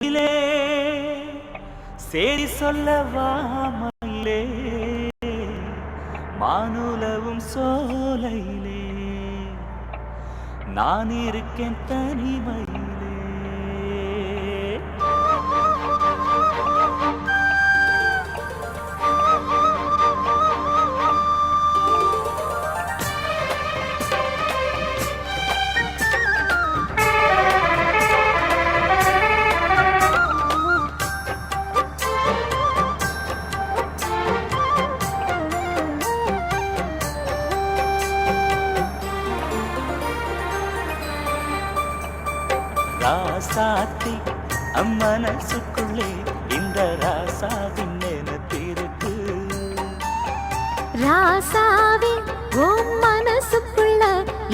மயிலே சேரி சொல்லவாமலே மானுலவும் சோலையிலே நான் இருக்கேன் தனிமையிலே. ராசாத்தி அம்மனசுக்குள்ளே இந்த ராசாவின் நினைத்திருக்கு. ராசாவே உன் மனசுக்குள்ள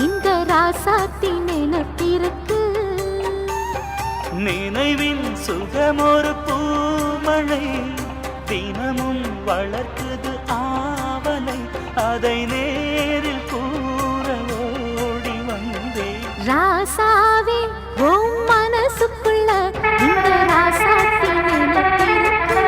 இந்த ராசாத்தி நினைத்திருக்கு. நினைவின் சுகமொரு பூமழை தினமும் வளர்க்குது ஆவலை, அதை நேரில் கூற ஓடி வந்தேன். ராசாவே உன் மனசுக்குள்ள இந்த ராசாத்தி நினைத்திருக்கு.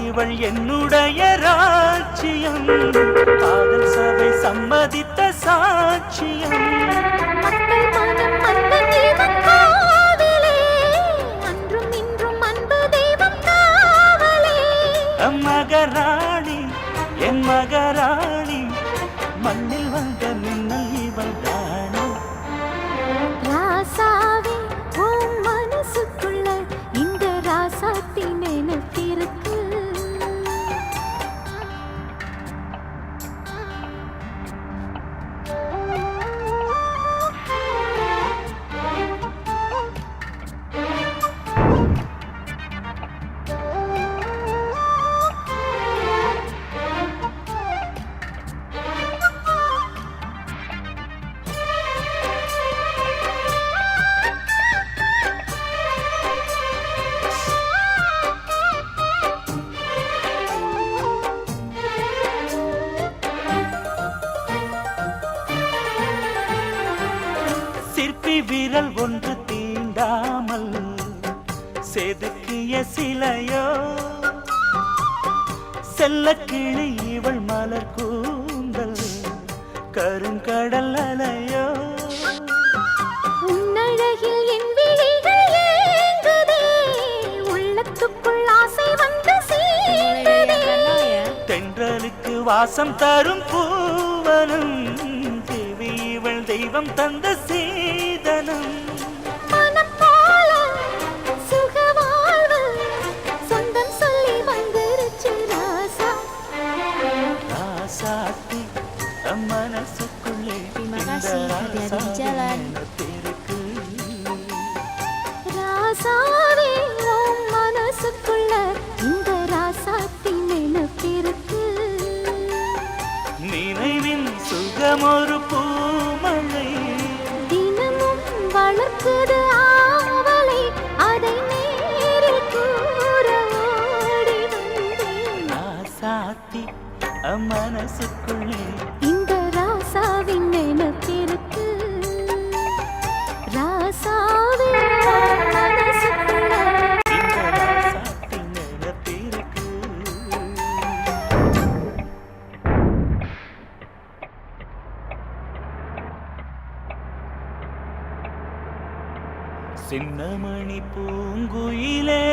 இவள் என்னுடைய ராஜ்யம், காதல் சபை சம்மதித்த சாட்சியம். மக்கள் மனம் மன்னன் இவன் காதலே, அன்றும் இன்றும் அன்பு தெய்வம் காவலே. மகராணி என் மகராணி, மண்ணில் வந்த மின்னல் இவள் தானே. ராசாவே உன் மனசுக்குள்ள இந்த ராசாத்தி நினைத்திருக்கு. சிற்பி விரல் ஒன்று தீண்டாமல் செதுக்கிய சிலையோ, செல்ல கிளி இவள் மலர் கூந்தல் கருங்கடல் அலையோ. உன்னழகில் என் விழிகள் ஏங்குதே, உள்ளத்துக்குள் ஆசை வந்து சேர்ந்ததே. தென்றலுக்கு வாசம் தரும் பூவனம், தேவி இவள் தெய்வம் தந்த சீதனம். மனம் போல சுகவாழ்வு சொந்தம் சொல்லி வந்துருச்சு ராசா. ராசாத்தி மனசுக்குள்ளே இந்த ராசாவின் நினைத்திருக்கு. ராசாவே உன் மனசுக்குள்ள இந்த ராசாத்தி நினைப்பிருக்கு. நினைவின் சுகமொரு பூமழை தினமும் வளர்க்குது ஆவலை, அதை நேரில் கூற ஓடி வந்தேன். ராசாத்தி மனசுக்குள்ளே இந்த ராசாவின் நினைப்பிருக்கு. ராசாவே உன் மனசுக்குள்ள இந்த ராசாத்தின் நினைத்திருக்கு. சின்னமணி பூங்குயிலே